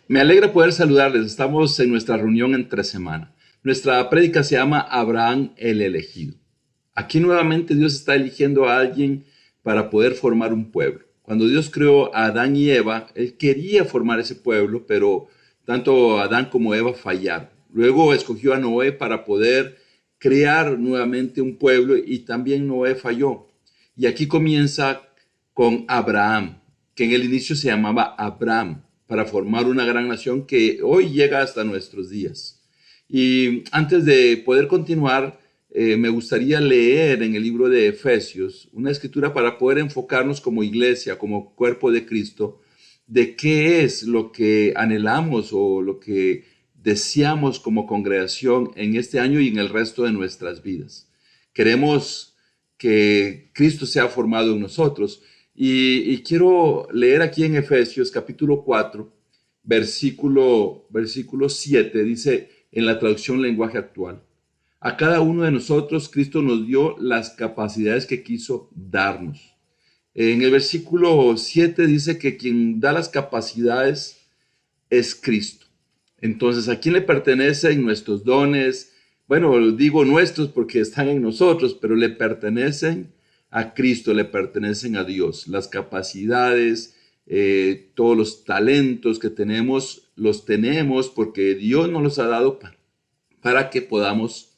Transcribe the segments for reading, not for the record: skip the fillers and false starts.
Me alegra poder saludarles. Estamos en nuestra reunión entre semana. Nuestra prédica se llama Abraham el elegido. Aquí nuevamente Dios está eligiendo a alguien para poder formar un pueblo. Cuando Dios creó a Adán y Eva, Él quería formar ese pueblo, pero tanto Adán como Eva fallaron. Luego escogió a Noé para poder crear nuevamente un pueblo y también Noé falló. Y aquí comienza con Abraham, que en el inicio se llamaba Abram, para formar una gran nación que hoy llega hasta nuestros días. Y antes de poder continuar, me gustaría leer en el libro de Efesios una escritura para poder enfocarnos como iglesia, como cuerpo de Cristo, de qué es lo que anhelamos o lo que deseamos como congregación en este año y en el resto de nuestras vidas. Queremos que Cristo sea formado en nosotros. Y quiero leer aquí en Efesios capítulo 4, versículo 7, dice en la traducción lenguaje actual. A cada uno de nosotros Cristo nos dio las capacidades que quiso darnos. En el versículo 7 dice que quien da las capacidades es Cristo. Entonces, ¿a quién le pertenecen nuestros dones? Bueno, digo nuestros porque están en nosotros, pero le pertenecen a Cristo, le pertenecen a Dios. Las capacidades, todos los talentos que tenemos, los tenemos porque Dios nos los ha dado para que podamos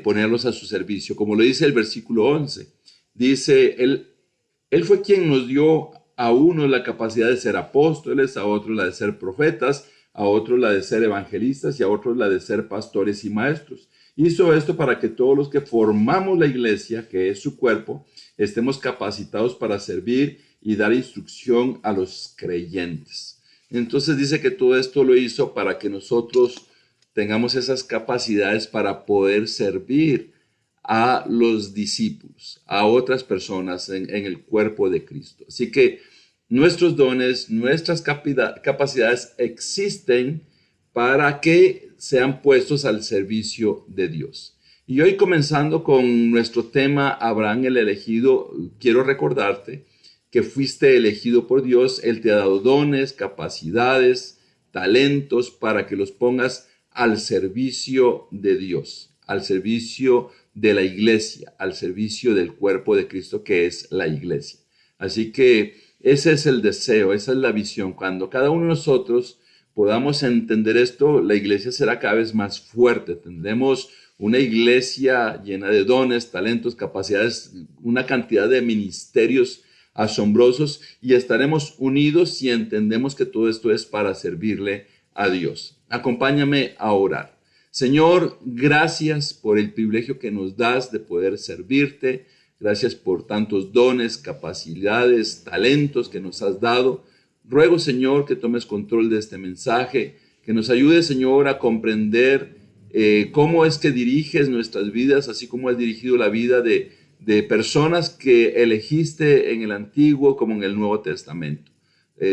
ponerlos a su servicio. Como lo dice el versículo 11, dice, él fue quien nos dio a uno la capacidad de ser apóstoles, a otros la de ser profetas, a otros la de ser evangelistas y a otros la de ser pastores y maestros. Hizo esto para que todos los que formamos la iglesia, que es su cuerpo, estemos capacitados para servir y dar instrucción a los creyentes. Entonces dice que todo esto lo hizo para que nosotros tengamos esas capacidades para poder servir a los discípulos, a otras personas en el cuerpo de Cristo. Así que nuestros dones, nuestras capacidades existen para que sean puestos al servicio de Dios. Y hoy comenzando con nuestro tema Abraham el elegido, quiero recordarte que fuiste elegido por Dios. Él te ha dado dones, capacidades, talentos para que los pongas al servicio de Dios, al servicio de la iglesia, al servicio del cuerpo de Cristo que es la iglesia. Así que ese es el deseo, esa es la visión. Cuando cada uno de nosotros podamos entender esto, la iglesia será cada vez más fuerte. Tendremos una iglesia llena de dones, talentos, capacidades, una cantidad de ministerios asombrosos y estaremos unidos si entendemos que todo esto es para servirle a Dios. Acompáñame a orar. Señor, gracias por el privilegio que nos das de poder servirte. Gracias por tantos dones, capacidades, talentos que nos has dado. Ruego, Señor, que tomes control de este mensaje, que nos ayude, Señor, a comprender cómo es que diriges nuestras vidas, así como has dirigido la vida de personas que elegiste en el Antiguo como en el Nuevo Testamento.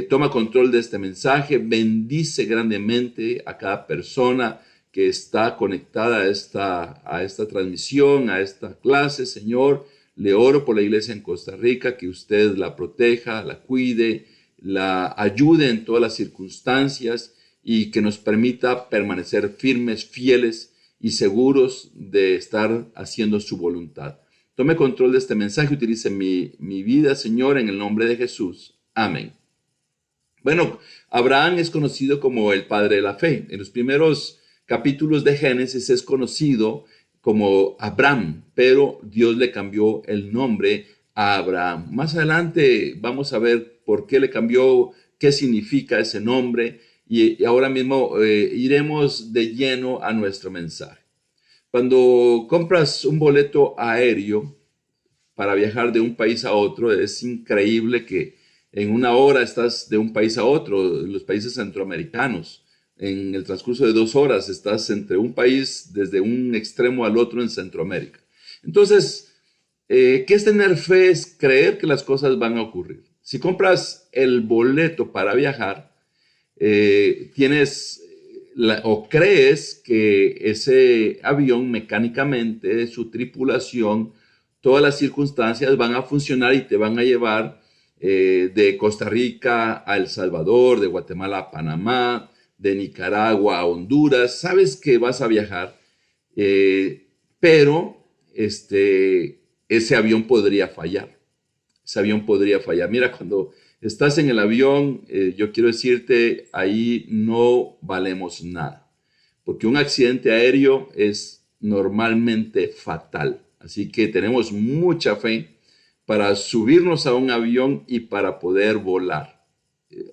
Toma control de este mensaje, bendice grandemente a cada persona que está conectada a esta transmisión, a esta clase, Señor. Le oro por la iglesia en Costa Rica, que usted la proteja, la cuide, la ayude en todas las circunstancias y que nos permita permanecer firmes, fieles y seguros de estar haciendo su voluntad. Tome control de este mensaje, utilice mi vida, Señor, en el nombre de Jesús. Amén. Bueno, Abraham es conocido como el padre de la fe. En los primeros capítulos de Génesis es conocido como Abram, pero Dios le cambió el nombre a Abraham. Más adelante vamos a ver por qué le cambió, qué significa ese nombre y ahora mismo iremos de lleno a nuestro mensaje. Cuando compras un boleto aéreo para viajar de un país a otro, es increíble que en una hora estás de un país a otro, los países centroamericanos. En el transcurso de 2 horas estás entre un país desde un extremo al otro en Centroamérica. Entonces, ¿qué es tener fe? Es creer que las cosas van a ocurrir. Si compras el boleto para viajar, tienes o crees que ese avión mecánicamente, su tripulación, todas las circunstancias van a funcionar y te van a llevar de Costa Rica a El Salvador, de Guatemala a Panamá, de Nicaragua a Honduras. Sabes que vas a viajar, eh, pero ese avión podría fallar. Ese avión podría fallar. Mira, cuando estás en el avión, yo quiero decirte, ahí no valemos nada, porque un accidente aéreo es normalmente fatal. Así que tenemos mucha fe para subirnos a un avión y para poder volar.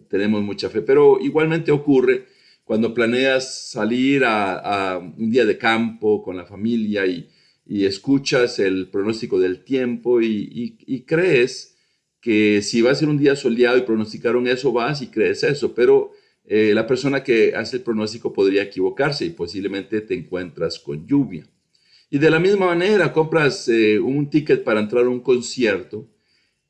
Tenemos mucha fe, pero igualmente ocurre cuando planeas salir a un día de campo con la familia y escuchas el pronóstico del tiempo y crees que si va a ser un día soleado y pronosticaron eso, vas y crees eso, pero la persona que hace el pronóstico podría equivocarse y posiblemente te encuentras con lluvia. Y de la misma manera, compras un ticket para entrar a un concierto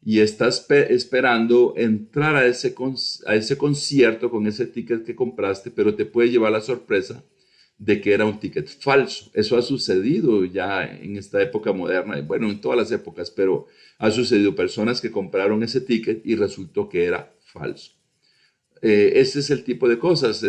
y estás esperando entrar a ese concierto con ese ticket que compraste, pero te puede llevar la sorpresa de que era un ticket falso. Eso ha sucedido ya en esta época moderna, bueno, en todas las épocas, pero ha sucedido personas que compraron ese ticket y resultó que era falso. Ese es el tipo de cosas,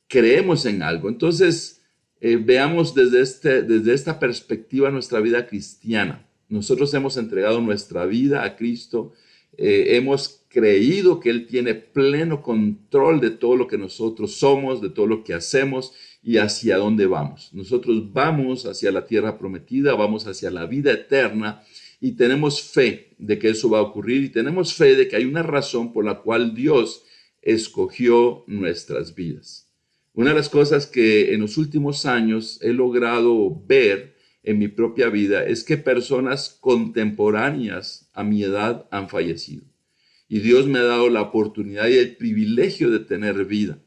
creemos en algo. Entonces, veamos desde esta perspectiva nuestra vida cristiana. Nosotros hemos entregado nuestra vida a Cristo, hemos creído que Él tiene pleno control de todo lo que nosotros somos, de todo lo que hacemos y hacia dónde vamos. Nosotros vamos hacia la tierra prometida, vamos hacia la vida eterna y tenemos fe de que eso va a ocurrir y tenemos fe de que hay una razón por la cual Dios escogió nuestras vidas. Una de las cosas que en los últimos años he logrado ver en mi propia vida es que personas contemporáneas a mi edad han fallecido. Y Dios me ha dado la oportunidad y el privilegio de tener vida.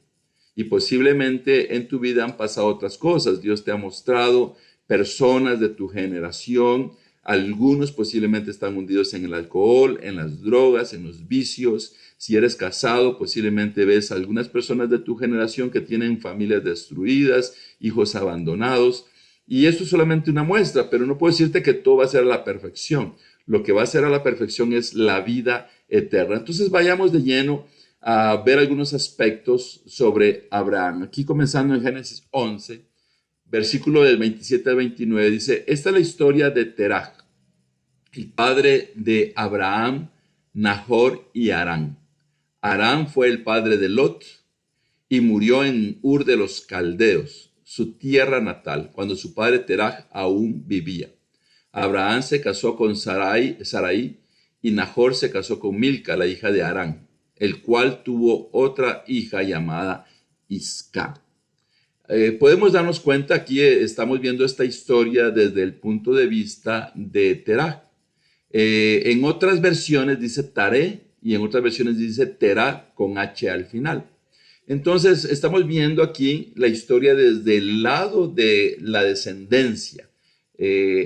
Y posiblemente en tu vida han pasado otras cosas. Dios te ha mostrado personas de tu generación. Algunos posiblemente están hundidos en el alcohol, en las drogas, en los vicios. Si eres casado, posiblemente ves a algunas personas de tu generación que tienen familias destruidas, hijos abandonados. Y esto es solamente una muestra, pero no puedo decirte que todo va a ser a la perfección. Lo que va a ser a la perfección es la vida eterna. Entonces vayamos de lleno a ver algunos aspectos sobre Abraham. Aquí comenzando en Génesis 11, versículo del 27 al 29, dice, esta es la historia de Terach, el padre de Abraham, Nahor y Harán. Harán fue el padre de Lot y murió en Ur de los Caldeos, su tierra natal, cuando su padre Terach aún vivía. Abraham se casó con Sarai y Nahor se casó con Milca, la hija de Harán, el cual tuvo otra hija llamada Isca. Podemos darnos cuenta, aquí estamos viendo esta historia desde el punto de vista de Terach. En otras versiones dice Taré y en otras versiones dice Terah con H al final. Entonces estamos viendo aquí la historia desde el lado de la descendencia.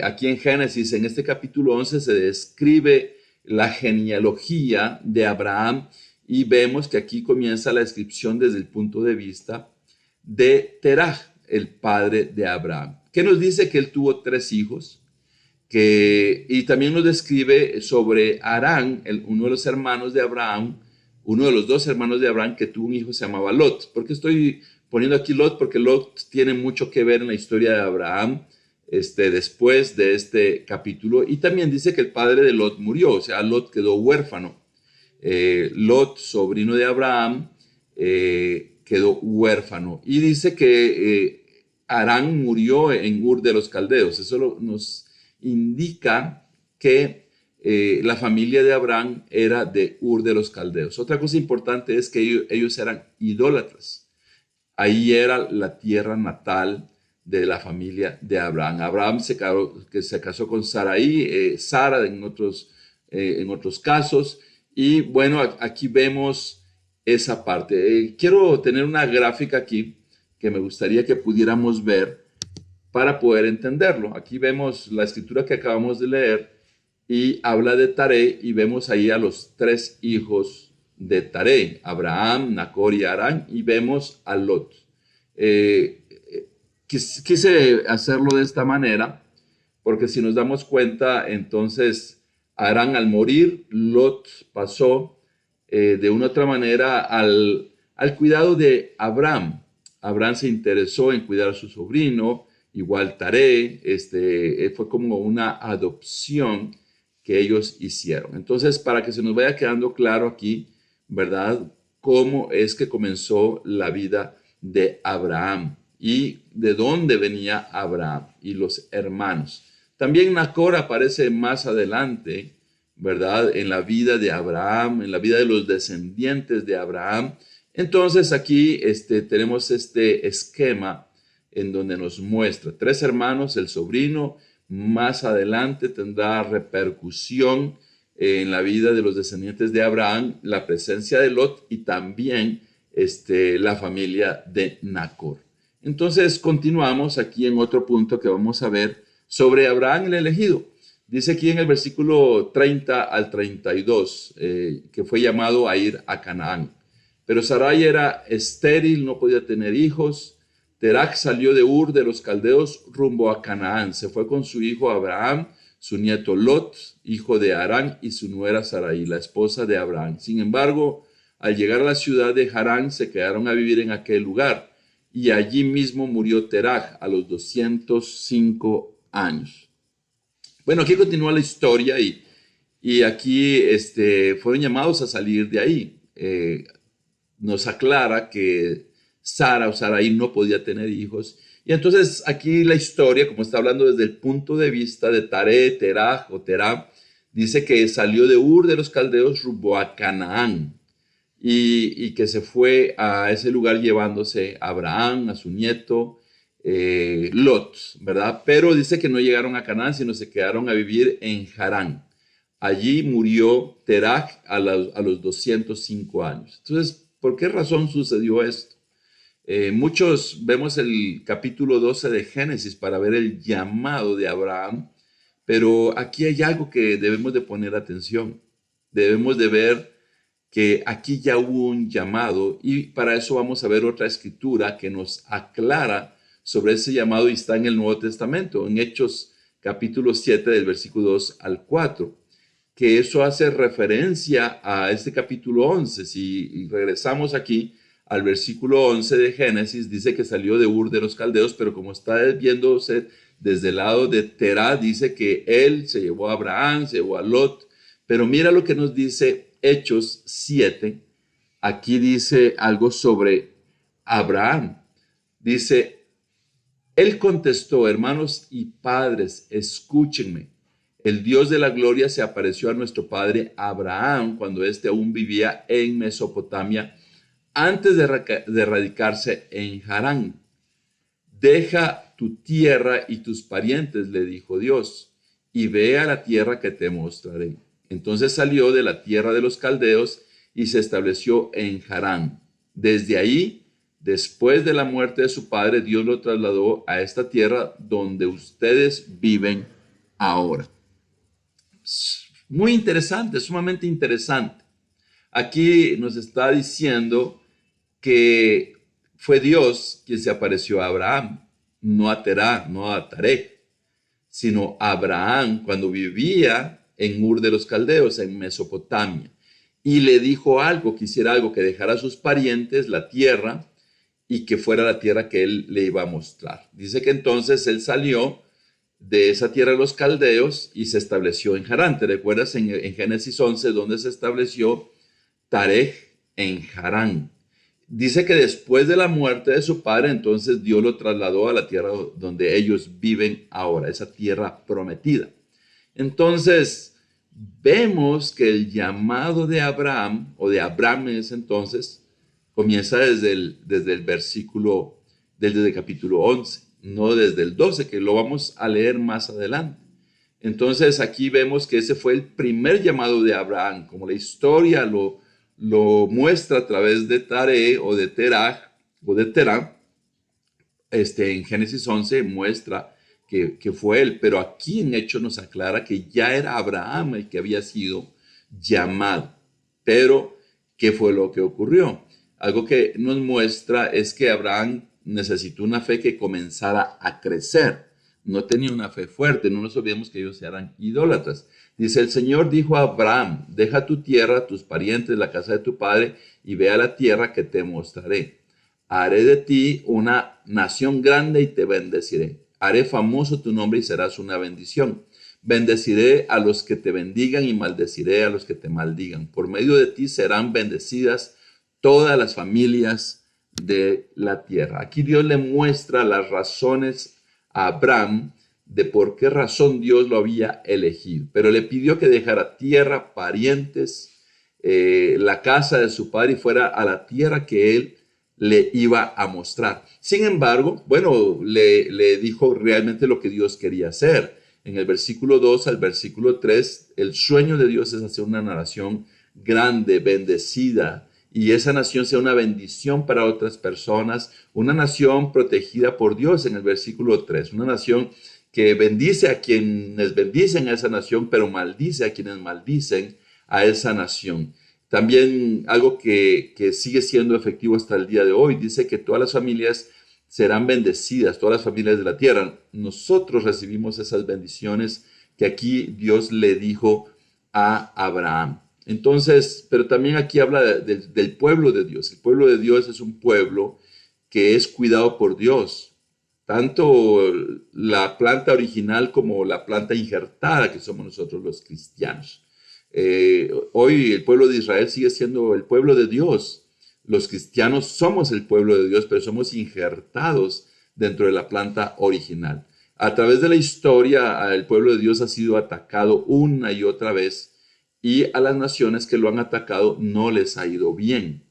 Aquí en Génesis, en este capítulo 11, se describe la genealogía de Abraham y vemos que aquí comienza la descripción desde el punto de vista de Terah, el padre de Abraham, que nos dice que él tuvo 3 hijos, y también nos describe sobre Harán, uno de los hermanos de Abraham, uno de los 2 hermanos de Abraham que tuvo un hijo, se llamaba Lot. ¿Por qué estoy poniendo aquí Lot? Porque Lot tiene mucho que ver en la historia de Abraham después de este capítulo. Y también dice que el padre de Lot murió, o sea, Lot quedó huérfano. Lot, sobrino de Abraham, quedó huérfano. Y dice que Harán murió en Ur de los Caldeos. Eso nos indica que la familia de Abraham era de Ur de los Caldeos. Otra cosa importante es que ellos eran idólatras. Ahí era la tierra natal de la familia de Abraham. Abraham se casó con Sarai, Sara en otros casos. Y bueno, aquí vemos esa parte. Quiero tener una gráfica aquí que me gustaría que pudiéramos ver para poder entenderlo. Aquí vemos la escritura que acabamos de leer y habla de Taré y vemos ahí a los 3 hijos de Taré, Abraham, Nacor y Harán, y vemos a Lot. Quise hacerlo de esta manera porque si nos damos cuenta, entonces Harán al morir, Lot pasó de una u otra manera al cuidado de Abraham. Abraham se interesó en cuidar a su sobrino, igual Taré, fue como una adopción que ellos hicieron. Entonces, para que se nos vaya quedando claro aquí, ¿verdad? Cómo es que comenzó la vida de Abraham y de dónde venía Abraham y los hermanos. También Nacor aparece más adelante, ¿verdad? En la vida de Abraham, en la vida de los descendientes de Abraham. Entonces aquí tenemos este esquema en donde nos muestra 3 hermanos, el sobrino, más adelante tendrá repercusión en la vida de los descendientes de Abraham, la presencia de Lot y también la familia de Nacor. Entonces continuamos aquí en otro punto que vamos a ver sobre Abraham el elegido. Dice aquí en el versículo 30 al 32 que fue llamado a ir a Canaán. Pero Sarai era estéril, no podía tener hijos. Terach salió de Ur de los Caldeos rumbo a Canaán. Se fue con su hijo Abraham, su nieto Lot, hijo de Harán, y su nuera Sarai, la esposa de Abraham. Sin embargo, al llegar a la ciudad de Harán, se quedaron a vivir en aquel lugar. Y allí mismo murió Terach a los 205 años. Bueno, aquí continúa la historia y aquí fueron llamados a salir de ahí. Nos aclara que Sara o Sarai no podía tener hijos. Y entonces aquí la historia, como está hablando desde el punto de vista de Taré, Terach o Terah, dice que salió de Ur de los Caldeos rumbo a Canaán y que se fue a ese lugar llevándose a Abraham, a su nieto, Lot, ¿verdad? Pero dice que no llegaron a Canaán, sino se quedaron a vivir en Harán. Allí murió Terach a los 205 años. Entonces, ¿por qué razón sucedió esto? Muchos vemos el capítulo 12 de Génesis para ver el llamado de Abraham, pero aquí hay algo que debemos de poner atención. Debemos de ver que aquí ya hubo un llamado y para eso vamos a ver otra escritura que nos aclara sobre ese llamado y está en el Nuevo Testamento, en Hechos capítulo 7 del versículo 2 al 4, que eso hace referencia a este capítulo 11. Si regresamos aquí al versículo 11 de Génesis, dice que salió de Ur de los Caldeos, pero como está viéndose desde el lado de Terah, dice que él se llevó a Abraham, se llevó a Lot, pero mira lo que nos dice Hechos 7. Aquí dice algo sobre Abraham. Dice, él contestó, hermanos y padres, escúchenme. El Dios de la gloria se apareció a nuestro padre Abraham cuando éste aún vivía en Mesopotamia, antes de radicarse en Harán. Deja tu tierra y tus parientes, le dijo Dios, y ve a la tierra que te mostraré. Entonces salió de la tierra de los caldeos y se estableció en Harán. Desde ahí, después de la muerte de su padre, Dios lo trasladó a esta tierra donde ustedes viven ahora. Muy interesante, sumamente interesante. Aquí nos está diciendo que fue Dios quien se apareció a Abraham, no a Terah, no a Taré, sino a Abraham cuando vivía en Ur de los Caldeos, en Mesopotamia. Y le dijo algo, que hiciera algo, que dejara a sus parientes la tierra y que fuera la tierra que él le iba a mostrar. Dice que entonces él salió de esa tierra de los caldeos y se estableció en Harán. ¿Te recuerdas en Génesis 11 donde se estableció Taré en Harán? Dice que después de la muerte de su padre, entonces Dios lo trasladó a la tierra donde ellos viven ahora, esa tierra prometida. Entonces, vemos que el llamado de Abraham, o de Abraham en ese entonces, comienza desde el versículo, desde el capítulo 11, no desde el 12, que lo vamos a leer más adelante. Entonces, aquí vemos que ese fue el primer llamado de Abraham, como la historia lo muestra a través de Taré o de Terah, en Génesis 11 muestra que fue él, pero aquí en Hechos nos aclara que ya era Abraham el que había sido llamado. Pero, ¿qué fue lo que ocurrió? Algo que nos muestra es que Abraham necesitó una fe que comenzara a crecer. no tenía una fe fuerte. No nos olvidemos que ellos eran idólatras. Dice, el Señor dijo a Abraham, deja tu tierra, tus parientes, la casa de tu padre, y ve a la tierra que te mostraré. Haré de ti una nación grande y te bendeciré. Haré famoso tu nombre y serás una bendición. Bendeciré a los que te bendigan y maldeciré a los que te maldigan. Por medio de ti serán bendecidas todas las familias de la tierra. Aquí Dios le muestra las razones a Abraham de por qué razón Dios lo había elegido. Pero le pidió que dejara tierra, parientes, la casa de su padre y fuera a la tierra que él le iba a mostrar. Sin embargo, bueno, le dijo realmente lo que Dios quería hacer. En el versículo 2 al versículo 3, el sueño de Dios es hacer una nación grande, bendecida, y esa nación sea una bendición para otras personas, una nación protegida por Dios en el versículo 3, una nación que bendice a quienes bendicen a esa nación, pero maldice a quienes maldicen a esa nación. También algo que sigue siendo efectivo hasta el día de hoy, dice que todas las familias serán bendecidas, todas las familias de la tierra. Nosotros recibimos esas bendiciones que aquí Dios le dijo a Abraham. Entonces, pero también aquí habla del pueblo de Dios. El pueblo de Dios es un pueblo que es cuidado por Dios. Tanto la planta original como la planta injertada que somos nosotros los cristianos. Hoy el pueblo de Israel sigue siendo el pueblo de Dios. Los cristianos somos el pueblo de Dios, pero somos injertados dentro de la planta original. A través de la historia, el pueblo de Dios ha sido atacado una y otra vez y a las naciones que lo han atacado no les ha ido bien.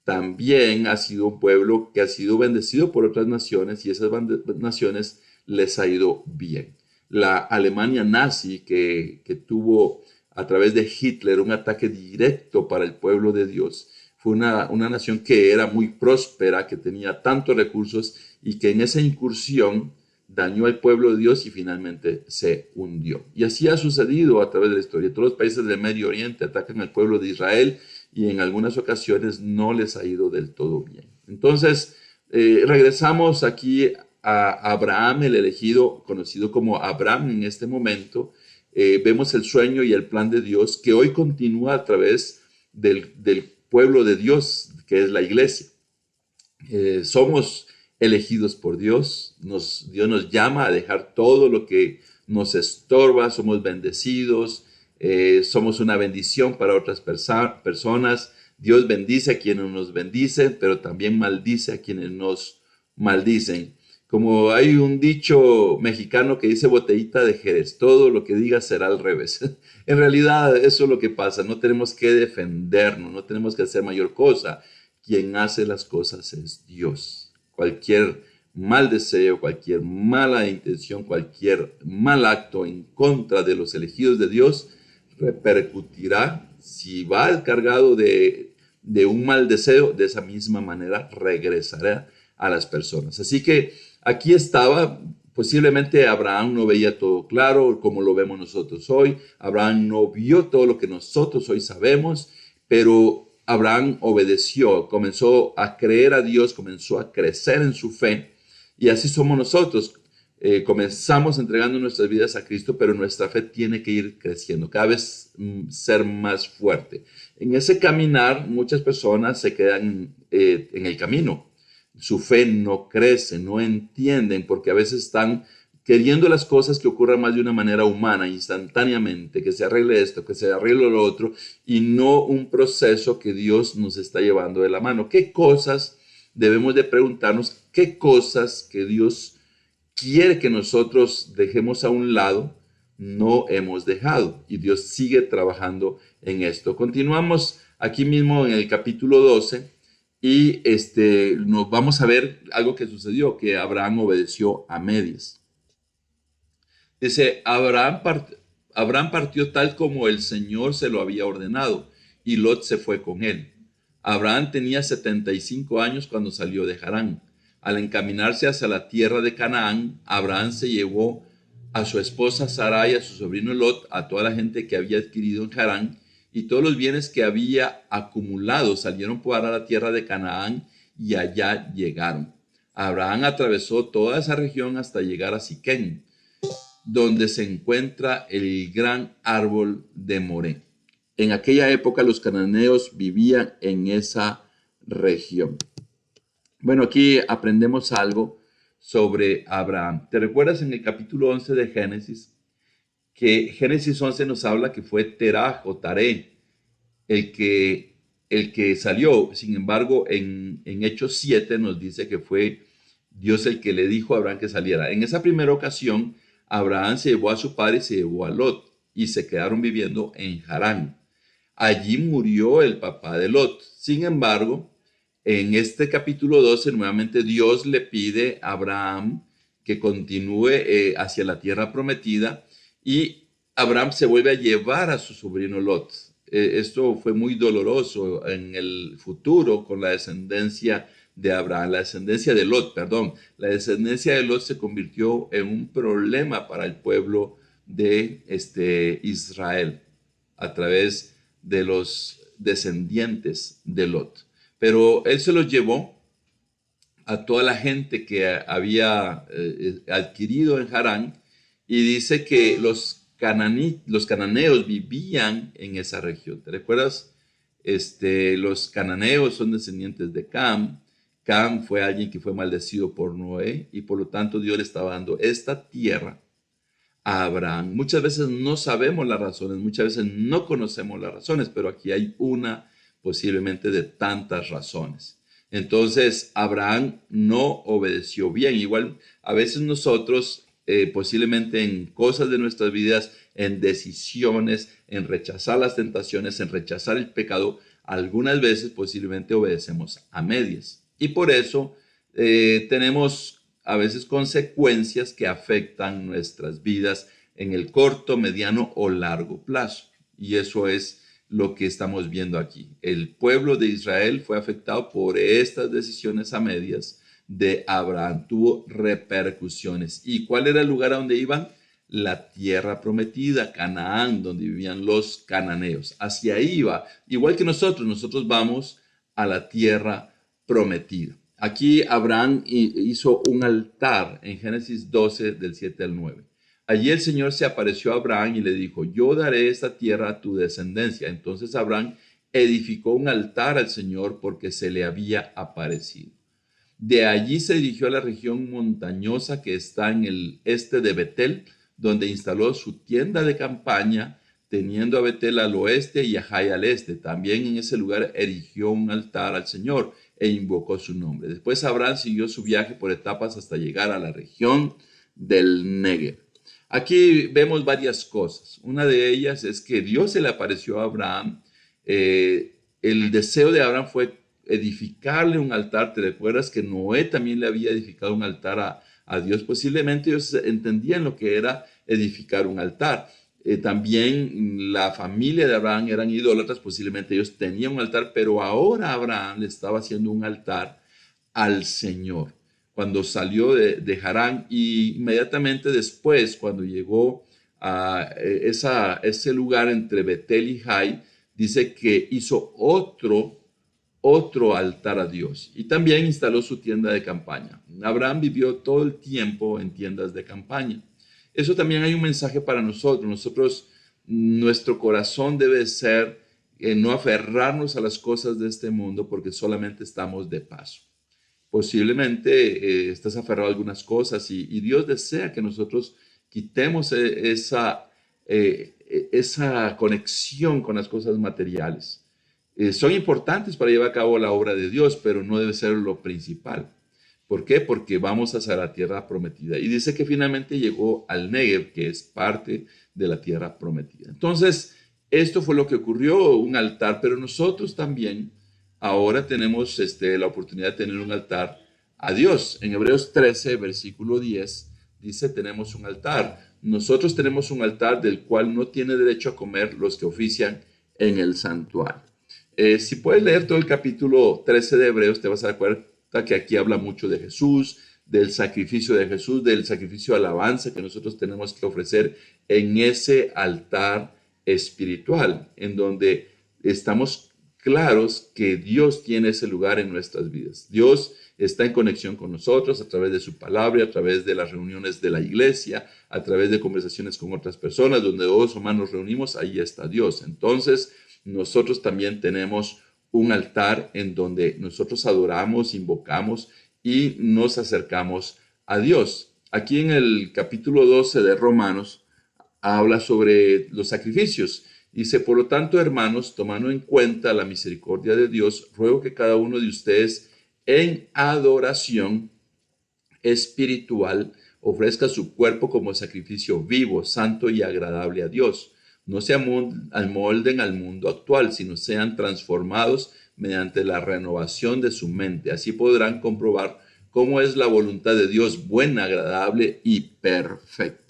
También ha sido un pueblo que ha sido bendecido por otras naciones y esas naciones les ha ido bien. La Alemania nazi que tuvo a través de Hitler un ataque directo para el pueblo de Dios, fue una nación que era muy próspera, que tenía tantos recursos y que en esa incursión dañó al pueblo de Dios y finalmente se hundió. Y así ha sucedido a través de la historia. Todos los países del Medio Oriente atacan al pueblo de Israel y en algunas ocasiones no les ha ido del todo bien. Entonces, regresamos aquí a Abraham, el elegido, conocido como Abraham en este momento. Vemos el sueño y el plan de Dios que hoy continúa a través del pueblo de Dios, que es la iglesia. Somos elegidos por Dios. Dios nos llama a dejar todo lo que nos estorba. Somos bendecidos. Somos una bendición para otras personas. Dios bendice a quienes nos bendicen, pero también maldice a quienes nos maldicen. Como hay un dicho mexicano que dice botellita de Jerez, todo lo que digas será al revés. En realidad eso es lo que pasa, no tenemos que defendernos, no tenemos que hacer mayor cosa. Quien hace las cosas es Dios. Cualquier mal deseo, cualquier mala intención, cualquier mal acto en contra de los elegidos de Dios repercutirá, si va cargado de un mal deseo, de esa misma manera regresará a las personas. Así que aquí estaba, posiblemente Abraham no veía todo claro como lo vemos nosotros hoy. Abraham no vio todo lo que nosotros hoy sabemos, pero Abraham obedeció, comenzó a creer a Dios, comenzó a crecer en su fe y así somos nosotros. Comenzamos entregando nuestras vidas a Cristo, pero nuestra fe tiene que ir creciendo, cada vez ser más fuerte. En ese caminar, muchas personas se quedan en el camino. Su fe no crece, no entienden, porque a veces están queriendo las cosas que ocurran más de una manera humana, instantáneamente, que se arregle esto, que se arregle lo otro, y no un proceso que Dios nos está llevando de la mano. ¿Qué cosas debemos de preguntarnos? ¿Qué cosas que Dios quiere que nosotros dejemos a un lado no hemos dejado? Y Dios sigue trabajando en esto. Continuamos aquí mismo en el capítulo 12 y nos vamos a ver algo que sucedió, que Abraham obedeció a medias. Dice, Abraham partió tal como el Señor se lo había ordenado, y Lot se fue con él. Abraham tenía 75 años cuando salió de Harán. Al encaminarse hacia la tierra de Canaán, Abraham se llevó a su esposa Sarai, a su sobrino Lot, a toda la gente que había adquirido en Harán, y todos los bienes que había acumulado. Salieron para la tierra de Canaán y allá llegaron. Abraham atravesó toda esa región hasta llegar a Siquem. donde se encuentra el gran árbol de Moré. En aquella época los cananeos vivían en esa región. Bueno, aquí aprendemos algo sobre Abraham. ¿Te recuerdas en el capítulo 11 de Génesis? Que Génesis 11 nos habla que fue Terah o Taré el que salió. Sin embargo, en Hechos 7 nos dice que fue Dios el que le dijo a Abraham que saliera. En esa primera ocasión, Abraham se llevó a su padre y se llevó a Lot y se quedaron viviendo en Harán. Allí murió el papá de Lot. Sin embargo, en este capítulo 12, nuevamente Dios le pide a Abraham que continúe hacia la tierra prometida y Abraham se vuelve a llevar a su sobrino Lot. Esto fue muy doloroso en el futuro con la descendencia de Abraham, la descendencia de Lot, perdón. La descendencia de Lot se convirtió en un problema para el pueblo de Israel a través de los descendientes de Lot. Pero él se los llevó a toda la gente que había adquirido en Harán y dice que los cananeos vivían en esa región. ¿Te recuerdas? Los cananeos son descendientes de Cam. Cam fue alguien que fue maldecido por Noé y por lo tanto Dios le estaba dando esta tierra a Abraham. Muchas veces no sabemos las razones, muchas veces no conocemos las razones, pero aquí hay una posiblemente de tantas razones. Entonces, Abraham no obedeció bien. Igual, a veces nosotros, posiblemente en cosas de nuestras vidas, en decisiones, en rechazar las tentaciones, en rechazar el pecado, algunas veces posiblemente obedecemos a medias. Y por eso tenemos a veces consecuencias que afectan nuestras vidas en el corto, mediano o largo plazo. Y eso es lo que estamos viendo aquí. El pueblo de Israel fue afectado por estas decisiones a medias de Abraham. Tuvo repercusiones. ¿Y cuál era el lugar a donde iban? La tierra prometida, Canaán, donde vivían los cananeos. Hacia ahí iba. Igual que nosotros vamos a la tierra prometida. Aquí Abraham hizo un altar en Génesis 12 del 7 al 9. Allí el Señor se apareció a Abraham y le dijo, yo daré esta tierra a tu descendencia. Entonces Abraham edificó un altar al Señor porque se le había aparecido. De allí se dirigió a la región montañosa que está en el este de Betel, donde instaló su tienda de campaña, teniendo a Betel al oeste y a Jai al este. También en ese lugar erigió un altar al Señor e invocó su nombre. Después Abraham siguió su viaje por etapas hasta llegar a la región del Negev. Aquí vemos varias cosas. Una de ellas es que Dios se le apareció a Abraham. El deseo de Abraham fue edificarle un altar. ¿Te recuerdas que Noé también le había edificado un altar a Dios? Posiblemente ellos entendían lo que era edificar un altar. También la familia de Abraham eran idólatras, posiblemente ellos tenían un altar, pero ahora Abraham le estaba haciendo un altar al Señor cuando salió de Harán y inmediatamente después, cuando llegó a ese lugar entre Betel y Jai, dice que hizo otro altar a Dios y también instaló su tienda de campaña. Abraham vivió todo el tiempo en tiendas de campaña. Eso también hay un mensaje para nosotros. Nuestro corazón debe ser no aferrarnos a las cosas de este mundo porque solamente estamos de paso. Posiblemente estás aferrado a algunas cosas y Dios desea que nosotros quitemos esa conexión con las cosas materiales. Son importantes para llevar a cabo la obra de Dios, pero no debe ser lo principal. ¿Por qué? Porque vamos hacia la tierra prometida. Y dice que finalmente llegó al Negev, que es parte de la tierra prometida. Entonces, esto fue lo que ocurrió, un altar, pero nosotros también ahora tenemos la oportunidad de tener un altar a Dios. En Hebreos 13, versículo 10, dice, tenemos un altar. Nosotros tenemos un altar del cual no tiene derecho a comer los que ofician en el santuario. Si puedes leer todo el capítulo 13 de Hebreos, te vas a dar cuenta que aquí habla mucho de Jesús, del sacrificio de Jesús, del sacrificio de alabanza que nosotros tenemos que ofrecer en ese altar espiritual, en donde estamos claros que Dios tiene ese lugar en nuestras vidas. Dios está en conexión con nosotros a través de su palabra, a través de las reuniones de la iglesia, a través de conversaciones con otras personas, donde dos o más nos reunimos, ahí está Dios. Entonces, nosotros también tenemos un altar en donde nosotros adoramos, invocamos y nos acercamos a Dios. Aquí en el capítulo 12 de Romanos habla sobre los sacrificios. Dice, por lo tanto, hermanos, tomando en cuenta la misericordia de Dios, ruego que cada uno de ustedes en adoración espiritual ofrezca su cuerpo como sacrificio vivo, santo y agradable a Dios. No se amolden al mundo actual, sino sean transformados mediante la renovación de su mente. Así podrán comprobar cómo es la voluntad de Dios, buena, agradable y perfecta.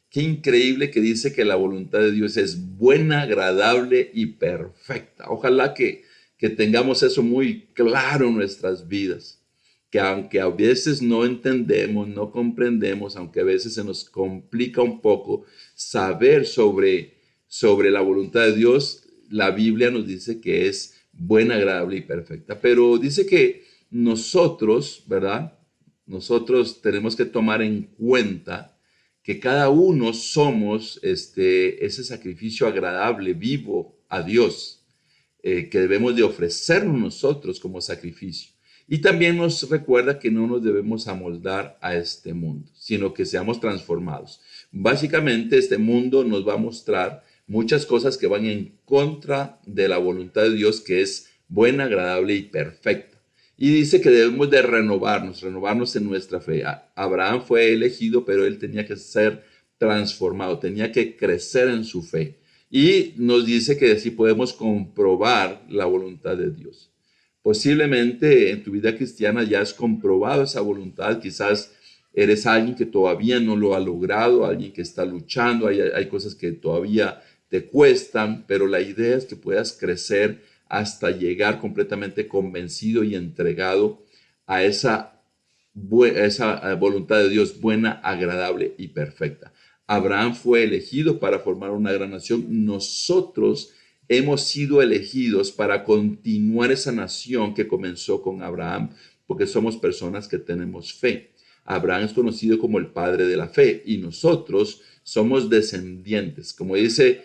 Qué increíble que dice que la voluntad de Dios es buena, agradable y perfecta. Ojalá que tengamos eso muy claro en nuestras vidas. Que aunque a veces no entendemos, no comprendemos, aunque a veces se nos complica un poco saber sobre la voluntad de Dios, la Biblia nos dice que es buena, agradable y perfecta. Pero dice que nosotros, ¿verdad? Nosotros tenemos que tomar en cuenta que cada uno somos ese sacrificio agradable, vivo a Dios, que debemos de ofrecernos nosotros como sacrificio. Y también nos recuerda que no nos debemos amoldar a este mundo, sino que seamos transformados. Básicamente, este mundo nos va a mostrar muchas cosas que van en contra de la voluntad de Dios, que es buena, agradable y perfecta. Y dice que debemos de renovarnos en nuestra fe. Abraham fue elegido, pero él tenía que ser transformado, tenía que crecer en su fe. Y nos dice que así podemos comprobar la voluntad de Dios. Posiblemente en tu vida cristiana ya has comprobado esa voluntad, quizás eres alguien que todavía no lo ha logrado, alguien que está luchando, hay cosas que todavía te cuestan, pero la idea es que puedas crecer hasta llegar completamente convencido y entregado a esa voluntad de Dios buena, agradable y perfecta. Abraham fue elegido para formar una gran nación. Nosotros hemos sido elegidos para continuar esa nación que comenzó con Abraham, porque somos personas que tenemos fe. Abraham es conocido como el padre de la fe y nosotros somos descendientes. Como dice,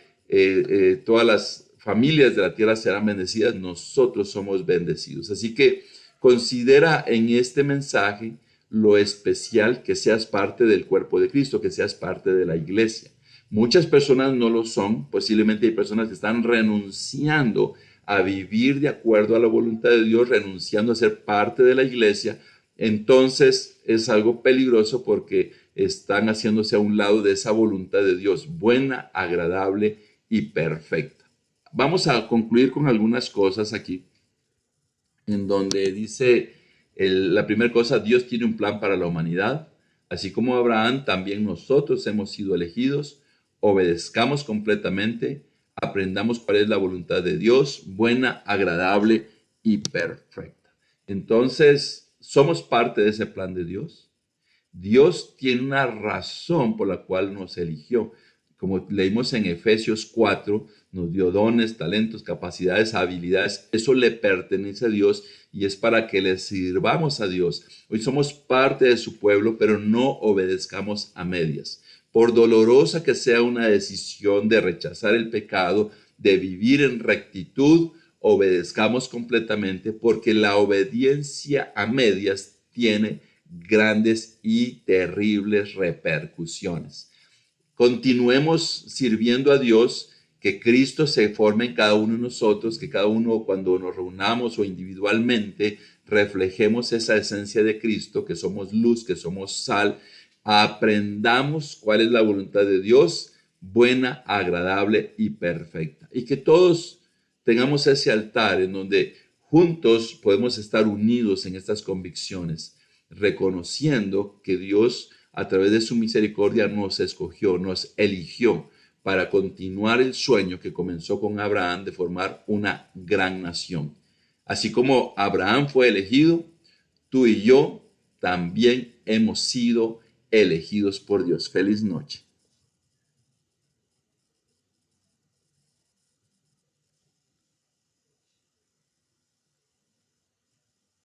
todas las familias de la tierra serán bendecidas, nosotros somos bendecidos. Así que considera en este mensaje lo especial que seas parte del cuerpo de Cristo, que seas parte de la iglesia. Muchas personas no lo son, posiblemente hay personas que están renunciando a vivir de acuerdo a la voluntad de Dios, renunciando a ser parte de la iglesia. Entonces es algo peligroso porque están haciéndose a un lado de esa voluntad de Dios, buena, agradable y perfecta. Vamos a concluir con algunas cosas aquí, en donde dice la primera cosa, Dios tiene un plan para la humanidad. Así como Abraham, también nosotros hemos sido elegidos. Obedezcamos completamente, aprendamos cuál es la voluntad de Dios, buena, agradable y perfecta. Entonces, somos parte de ese plan de Dios. Dios tiene una razón por la cual nos eligió. Como leímos en Efesios 4, nos dio dones, talentos, capacidades, habilidades. Eso le pertenece a Dios y es para que le sirvamos a Dios. Hoy somos parte de su pueblo, pero no obedezcamos a medias. Por dolorosa que sea una decisión de rechazar el pecado, de vivir en rectitud, obedezcamos completamente, porque la obediencia a medias tiene grandes y terribles repercusiones. Continuemos sirviendo a Dios, que Cristo se forme en cada uno de nosotros, que cada uno cuando nos reunamos o individualmente reflejemos esa esencia de Cristo, que somos luz, que somos sal, aprendamos cuál es la voluntad de Dios, buena, agradable y perfecta. Y que todos tengamos ese altar en donde juntos podemos estar unidos en estas convicciones, reconociendo que Dios a través de su misericordia nos escogió, nos eligió para continuar el sueño que comenzó con Abraham de formar una gran nación. Así como Abraham fue elegido, tú y yo también hemos sido elegidos por Dios. Feliz noche.